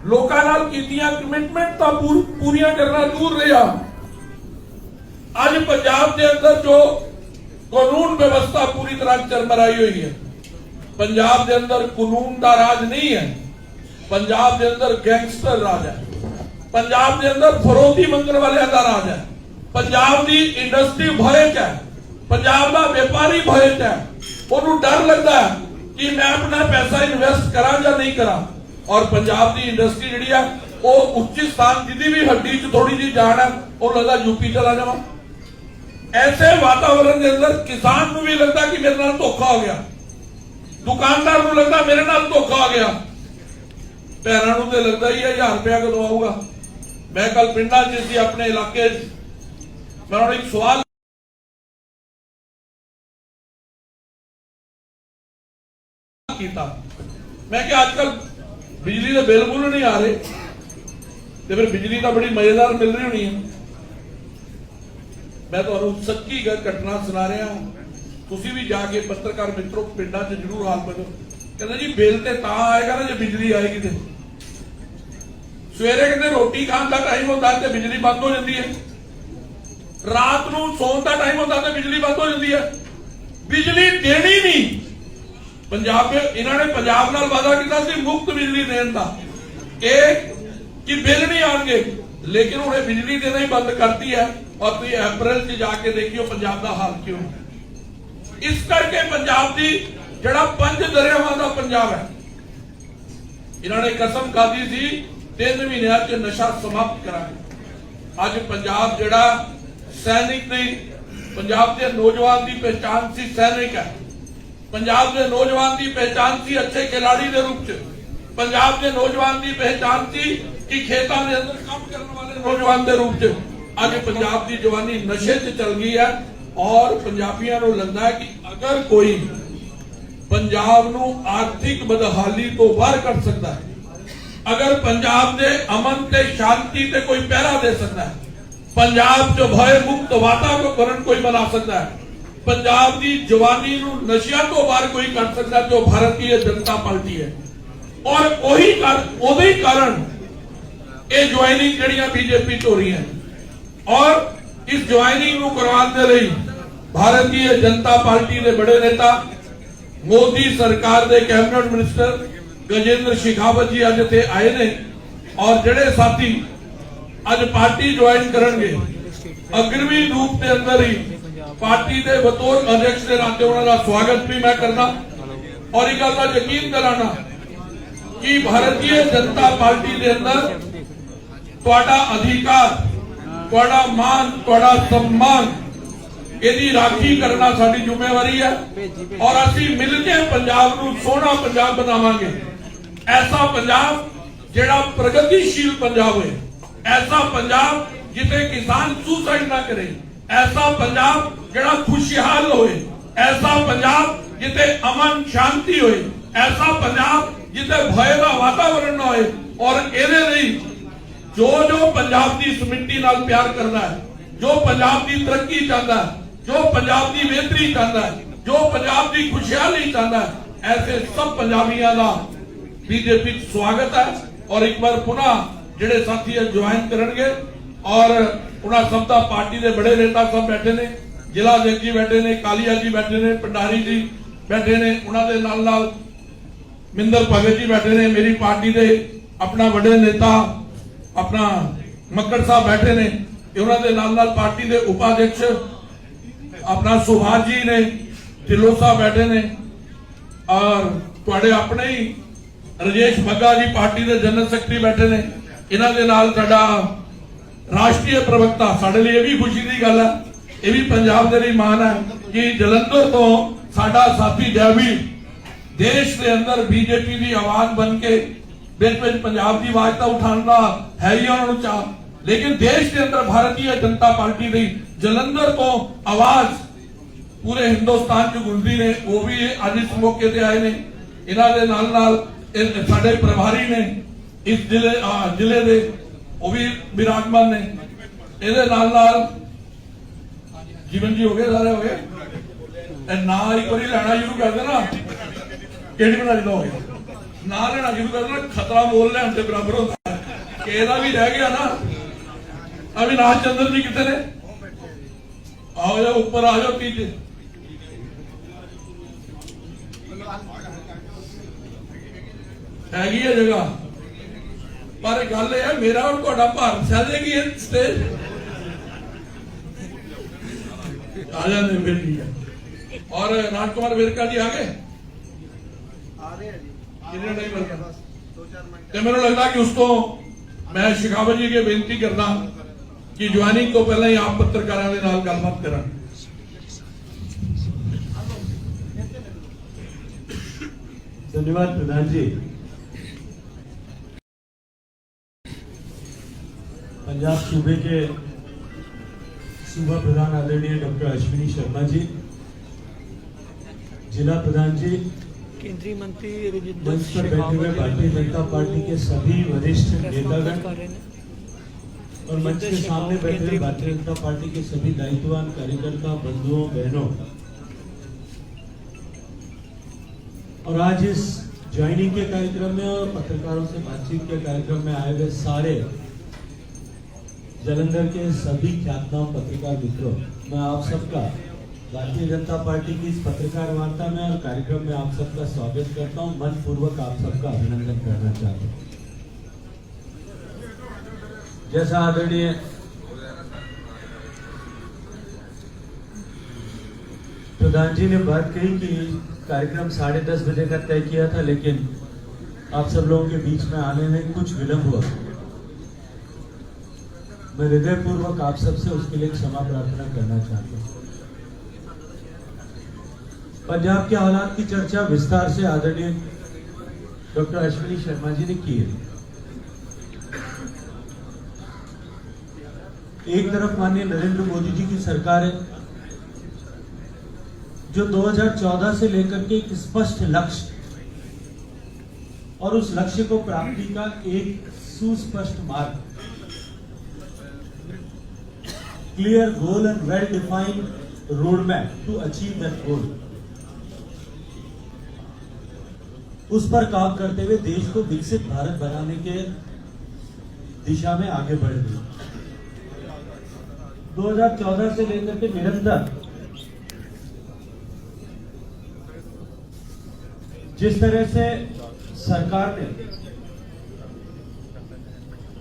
लोकां नाल कीतियां कमिटमेंट तां पूरियां करना दूर रहा। अज पंजाब के अंदर जो कानून व्यवस्था पूरी तरह चरमराई हुई है, पंजाब के अंदर कानून का राज नहीं है, पंजाब के अंदर गैंगस्टर राज है, पंजाब के अंदर फरोती मंगण वाले का राज है, पंजाब की इंडस्ट्री भय च है, पंजाब का व्यापारी भय च है। उन्होंने डर लगता है कि मैं अपना पैसा इन्वेस्ट करा या नहीं करा। और पंजाब की इंडस्ट्री जी है वो उच्च स्थान जिदी भी हड्डी च थोड़ी जी जान है वो लगता यूपी चला जावा। ऐसे वातावरण के अंदर किसान को भी लगता कि मेरे नाल धोखा हो गया, दुकानदार को लगता मेरे नाल धोखा हो गया, भैनों को तो लगता ही है 1000 रुपया कदों आऊगा। मैं कल पिंडा च अपने इलाके मैं एक सवाल किया, मैं क्या आजकल बिजली के बिल बुल नहीं आ रहे तो फिर बिजली तो बड़ी मजेदार मिल रही होनी है। मैं तो सच्ची घटना सुना रहा, तुसी भी जाके पत्रकार मित्रों पिंडा च जरूर हाल बनो। कहते जी बिल तो ता आएगा ना जो बिजली आएगी। तो सवेरे कहते रोटी खाने का टाइम होता है तो बिजली बंद हो जाती है, रात को सोने का टाइम होता है तो बिजली बंद हो जाती है। बिजली देनी नहीं, पंजाब इन्होंने पंजाब नाल वादा किया मुफ्त बिजली देने का, कि बिल नहीं आएंगे, लेकिन उन्हें बिजली देना ही बंद करती है। और तुम अप्रैल से जाके देखियो पंजाब का हाल क्यों। इस करके पंजाब की जड़ा 5 दरियावां का पंजाब है, इन्होंने कसम खाधी सी 3 महीनों च नशा समाप्त करांगे। अज पंजाब जड़ा सैनिक नहीं, पंजाब के नौजवान की पहचान सी सैनिक है, पंजाब के नौजवान की पहचान सी अच्छे खिलाड़ी के रूप च, पंजाब के नौजवान की पहचान सी कि खेतों के अंदर काम करने वाले नौजवान के रूप च। अज पंजाब की जवानी नशे च चल गई है। और पंजाबियों को लगता है कि अगर कोई पंजाब नू आर्थिक बदहाली तो बाहर कर सकता है, अगर पंजाब के अमन ते शांति ते कोई पहरा दे सकता है, पंजाब च भय मुक्त वातावरण कोई बना सकता है, पंजाब की जवानी नू नशिया तो बाहर कोई कर सकता है, जो भारतीय जनता पार्टी है। और वही कारण ये ज्वाइनिंग जड़ियां बीजेपी च हो रही है। और इस ज्वाइनिंग को करवाने लिए भारतीय जनता पार्टी के बड़े नेता मोदी सरकार के कैबिनेट मिनिस्टर गजेंद्र शेखावत जी अज इत्थे आए ने। और जड़े साथी अज पार्टी ज्वाइन करेंगे अग्रवी रूप के अंदर ही पार्टी के बतौर अध्यक्ष के नाते उन्होंने स्वागत भी मैं करना। और एक गल का यकीन कराना कि भारतीय जनता पार्टी के अंदर तुहाडा अधिकार, तुहाडा मान, तुहाडा सम्मान इहदी राखी करना साडी जिम्मेवारी है। और असीं मिलके पंजाब नूं सोहना पंजाब बनावांगे, ऐसा पंजाब जिहड़ा प्रगतिशील पंजाब है, ऐसा पंजाब जिथे किसान सुसाइड ना करे, ऐसा पंजाब जिहड़ा खुशहाल होए, ऐसा पंजाब जिथे अमन शांति होए, ऐसा पंजाब जिथे भय का वातावरण ना होए। और इहदे लई जो पंजाब की इस मिट्टी नाल प्यार करना है, जो पंजाब की तरक्की चाहता है, जो पंजाब की बेहतरी चाहता है, जो पंजाब की खुशहाली चाहता है, ऐसे सब पंजाबियों का बीजेपी स्वागत है। और एक बार पुनः जिहड़े साथी ज्वाइन करेंगे और उन्होंने सब का पार्टी के बड़े नेता सब बैठे ने, जिला अध्यक्ष जी बैठे ने, कालिया जी बैठे ने, भंडारी जी बैठे ने, उन्होंने नाल मिंदर भगत जी बैठे ने, मेरी पार्टी के अपना बड़े नेता अपना मक्कड़ साहब बैठे ने, उन्होंने नाल पार्टी के उपाध्यक्ष अपना सुभाष जी ने, ढिल्लों साहब बैठे ने। और तुहाडे अपने ही राजेश बग्गा जी पार्टी के जनरल सैकटरी बैठे ने। इन्हां दे नाल साडा राष्ट्रीय प्रवक्ता, साडे लिए भी खुशी की गल है, यह भी पंजाब के लिए मान है कि जलंधर तो साडा साथी जयवीर देश के अंदर बीजेपी की आवाज बन के पंजाब की आवाज तो उठाना है ही उन्होंने चाह, लेकिन देश के अंदर भारतीय जनता पार्टी की जलंधर तो आवाज पूरे हिंदुस्तान च गूंजदी ने। वो भी अज इस मौके ते आए ने। इन्हां दे नाल साडे प्रभारी ने इस जिले दे वो भी विराजमान ने। इहदे नाल जीवन जी हो गए, सारे हो गए ना, एक बार लैना शुरू कर देना, केड़ी बना हो गया ना लेना शुरू कर देना, खतरा मोल लैन के बराबर होता है कि ਇਹਦਾ भी रह गया ना। अविनाश चंद्र जी कितने ने, आओ जाओ ऊपर आ जाओ पीछे। हैगी है जगह, पर गल है मेरा और ਤੁਹਾਡਾ ਭਾਰਤ ਸਹਿ ਜਾਏਗੀ ਇਹ स्टेज आ जाने फिर ठीक है। और राजकुमार वेरका जी आ गए कितने टाइम लग गया? तो मेरे लगता कि उसको मैं शिखावत जी के बेनती करना कि ज्वाइनिंग तो पहले ही आप पत्रकारों के नाल गलबात करा। धन्यवाद प्रधान जी। पंजाब सूबे के सूबा प्रधान आदरणीय डॉक्टर अश्विनी शर्मा जी, जिला प्रधान जी, केंद्रीय मंत्री मंच पर बैठे हुए भारतीय जनता पार्टी के सभी वरिष्ठ नेतागण और मंच के सामने बैठे हुए भारतीय जनता पार्टी के सभी दायित्ववान कार्यकर्ता बंधुओं बहनों, और आज इस ज्वाइनिंग के कार्यक्रम में और पत्रकारों से बातचीत के कार्यक्रम में आए हुए सारे जालंधर के सभी ख्यातनाम पत्रकार मित्रों, मैं आप सबका भारतीय जनता पार्टी की इस पत्रकार वार्ता में और कार्यक्रम में आप सबका स्वागत करता हूं। मन पूर्वक आप सबका अभिनंदन करना चाहता हूं। जैसा आदरणीय प्रधान जी ने बात कही कि कार्यक्रम 10:30 बजे का तय किया था, लेकिन आप सब लोगों के बीच में आने में कुछ विलंब हुआ। मैं हृदयपूर्वक आप सबसे उसके लिए क्षमा प्रार्थना करना चाहता हूं। पंजाब के हालात की चर्चा विस्तार से आदरणीय डॉक्टर अश्विनी शर्मा जी ने की है। एक तरफ माननीय नरेंद्र मोदी जी की सरकार है जो 2014 से लेकर के एक स्पष्ट लक्ष्य और उस लक्ष्य को प्राप्ति का एक सुस्पष्ट मार्ग, clear goal and well defined roadmap to achieve that goal, उस पर काम करते हुए देश को विकसित भारत बनाने के दिशा में आगे बढ़ रही है। 2014 से लेकर के निरंतर जिस तरह से सरकार ने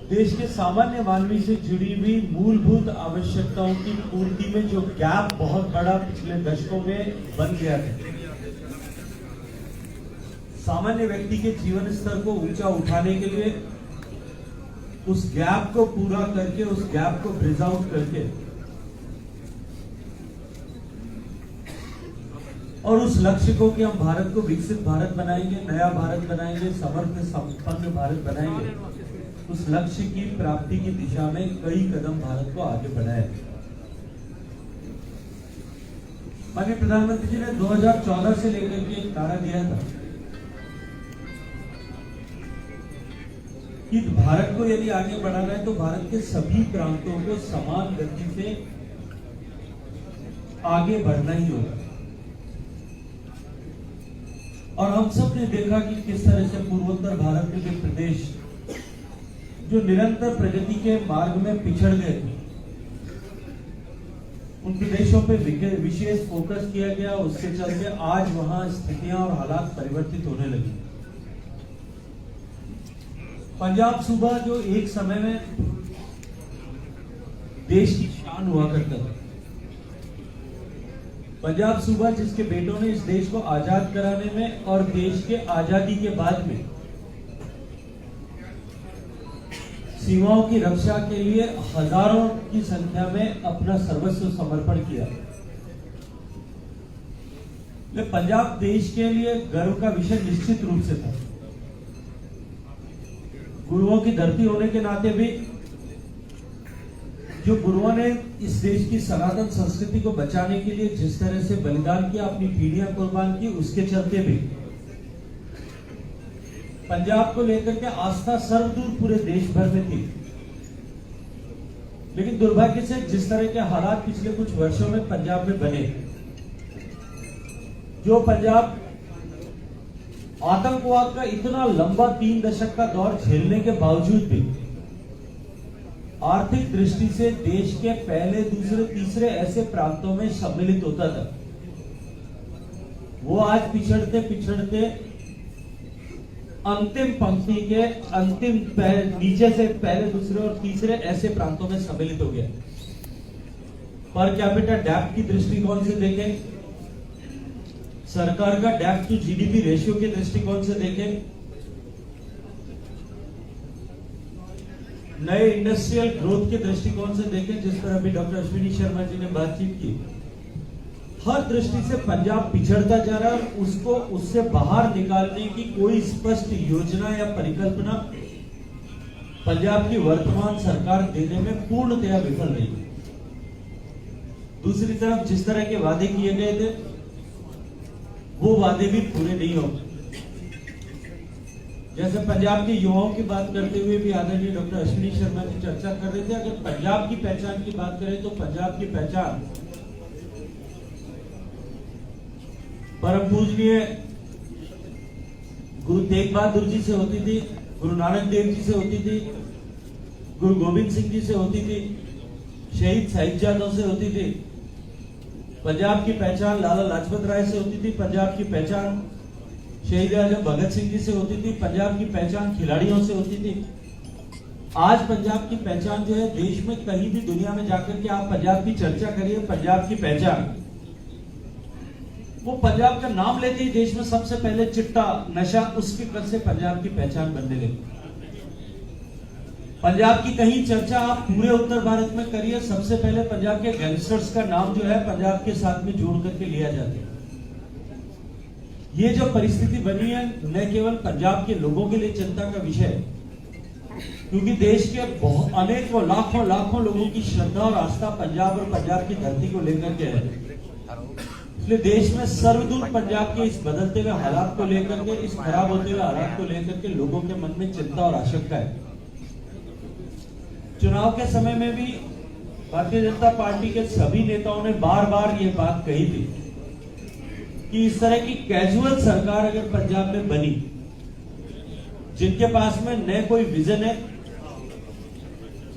देश के सामान्य मानवी से जुड़ी हुई मूलभूत आवश्यकताओं की पूर्ति में जो गैप बहुत बड़ा पिछले दशकों में बन गया था, सामान्य व्यक्ति के जीवन स्तर को ऊंचा उठाने के लिए उस गैप को पूरा करके, उस गैप को ब्रिज आउट करके और उस लक्ष्य को कि हम भारत को विकसित भारत बनाएंगे, नया भारत बनाएंगे, समर्थ संपन्न भारत बनाएंगे, उस लक्ष्य की प्राप्ति की दिशा में कई कदम भारत को आगे बढ़ाया। माननीय प्रधानमंत्री जी ने 2014 से लेकर के एक नारा दिया था कि भारत को यदि आगे बढ़ाना है तो भारत के सभी प्रांतों को समान गति से आगे बढ़ना ही होगा। और हम सब ने देखा कि किस तरह से पूर्वोत्तर भारत के जो प्रदेश जो निरंतर प्रगति के मार्ग में पिछड़ गए थे, उन प्रदेशों पे विशेष फोकस किया गया। उसके चलते आज वहां स्थितियां और हालात परिवर्तित होने लगी। पंजाब सूबा जो एक समय में देश की शान हुआ करता था, पंजाब सूबा जिसके बेटों ने इस देश को आजाद कराने में और देश के आजादी के बाद में सीमाओं की रक्षा के लिए हजारों की संख्या में अपना सर्वस्व समर्पण किया। पंजाब देश के लिए गर्व का विषय निश्चित रूप से था। गुरुओं की धरती होने के नाते भी जो गुरुओं ने इस देश की सनातन संस्कृति को बचाने के लिए जिस तरह से बलिदान किया, अपनी पीढ़ियां कुर्बान की, उसके चलते भी पंजाब को लेकर के आस्था सर्वदूर पूरे देश भर में थी। लेकिन दुर्भाग्य से जिस तरह के हालात पिछले कुछ वर्षों में पंजाब में बने, जो पंजाब आतंकवाद का इतना लंबा 3 दशक का दौर झेलने के बावजूद भी आर्थिक दृष्टि से देश के पहले, दूसरे, तीसरे ऐसे प्रांतों में सम्मिलित होता था, वो आज पिछड़ते पिछड़ते अंतिम पंक्ति के अंतिम नीचे से पहले, दूसरे और तीसरे ऐसे प्रांतों में सम्मिलित हो गया। पर कैपिटा डेप्थ की दृष्टिकोण से देखें, सरकार का डेप्थ टू जीडीपी रेशियो के दृष्टिकोण से देखें, नए इंडस्ट्रियल ग्रोथ के दृष्टिकोण से देखें, जिस पर अभी डॉक्टर अश्विनी शर्मा जी ने बातचीत की, हर दृष्टि से पंजाब पिछड़ता जा रहा है। उसको उससे बाहर निकालने की कोई स्पष्ट योजना या परिकल्पना पंजाब की वर्तमान सरकार देने में पूर्णतया विफल रही है। दूसरी तरफ जिस तरह के वादे किए गए थे, वो वादे भी पूरे नहीं हो। जैसे पंजाब के युवाओं की बात करते हुए भी आदरणीय डॉक्टर अश्विनी शर्मा जी चर्चा कर रहे थे, अगर पंजाब की पहचान की बात करें तो पंजाब की पहचान परम पूजनीय गुरु तेग बहादुर जी से होती थी, गुरु नानक देव जी से होती थी, गुरु गोविंद सिंह जी से होती थी, शहीद साहिबजादों से होती थी। पंजाब की पहचान लाला लाजपत राय से होती थी, पंजाब की पहचान शहीद आजम भगत सिंह जी से होती थी, पंजाब की पहचान खिलाड़ियों से होती थी। आज पंजाब की पहचान जो है, देश में कहीं भी दुनिया में जाकर के आप पंजाब की चर्चा करिए, पंजाब की पहचान, वो पंजाब का नाम लेते ही देश में सबसे पहले चिट्टा नशा, उसके कर से पंजाब की पहचान बनने लगी। पंजाब की कहीं चर्चा आप पूरे उत्तर भारत में करिए, सबसे पहले पंजाब के गैंगस्टर्स का नाम जो है पंजाब के साथ में जोड़ करके लिया जाता है। ये जो परिस्थिति बनी है, न केवल पंजाब के लोगों के लिए चिंता का विषय है, क्योंकि देश के अनेकों लाखों लोगों की श्रद्धा और आस्था पंजाब और पंजाब की धरती को लेकर के है। इसलिए देश में सर्वदूर पंजाब के इस बदलते हुए हालात को लेकर के, इस खराब होते हुए हालात को लेकर के लोगों के मन में चिंता और आशंका है। चुनाव के समय में भी भारतीय जनता पार्टी के सभी नेताओं ने बार बार ये बात कही थी कि इस तरह की कैजुअल सरकार अगर पंजाब में बनी, जिनके पास में न कोई विजन है,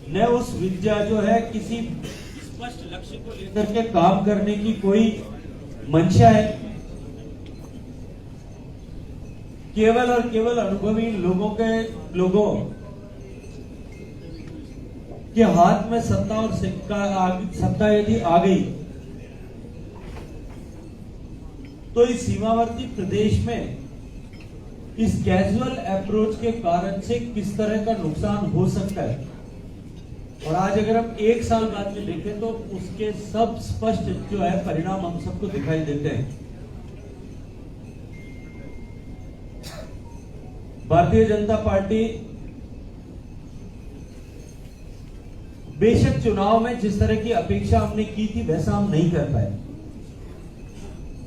न उस विद्या जो है किसी स्पष्ट लक्ष्य को लेकर के काम करने की कोई मंशा है, केवल और केवल अनुभवी लोगों के हाथ में सत्ता और सत्ता यदि आ गई, तो इस सीमावर्ती प्रदेश में इस कैजुअल अप्रोच के कारण से किस तरह का नुकसान हो सकता है। और आज अगर हम 1 साल बाद में देखें तो उसके सब स्पष्ट जो है परिणाम हम सबको दिखाई देते हैं। भारतीय जनता पार्टी बेशक चुनाव में जिस तरह की अपेक्षा हमने की थी वैसा हम नहीं कर पाए।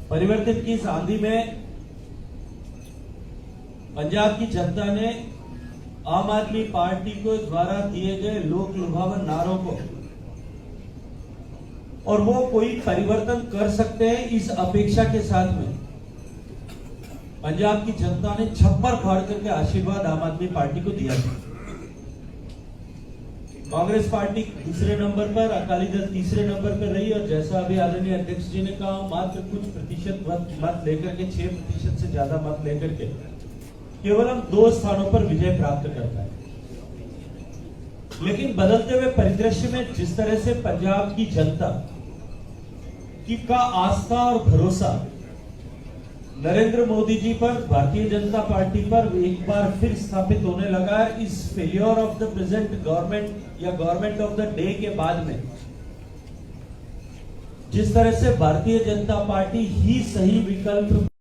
परिवर्तन की इस आंधी में पंजाब की जनता ने आम आदमी पार्टी को द्वारा दिए गए लोक लुभावन नारों को, और वो कोई परिवर्तन कर सकते हैं इस अपेक्षा के साथ में पंजाब की जनता ने छप्पर फाड़ करके आशीर्वाद आम आदमी पार्टी को दिया था। कांग्रेस पार्टी दूसरे नंबर पर, अकाली दल तीसरे नंबर पर रही, और जैसा अभी आदरणीय अध्यक्ष जी ने कहा, मात्र कुछ प्रतिशत मत लेकर के 6% से ज्यादा मत लेकर के केवल हम 2 स्थानों पर विजय प्राप्त कर पाए। लेकिन बदलते हुए परिदृश्य में जिस तरह से पंजाब की जनता की का आस्था और भरोसा नरेंद्र मोदी जी पर, भारतीय जनता पार्टी पर एक बार फिर स्थापित होने लगा है, इस failure of the present government या गवर्नमेंट ऑफ द डे के बाद में, जिस तरह से भारतीय जनता पार्टी ही सही विकल्प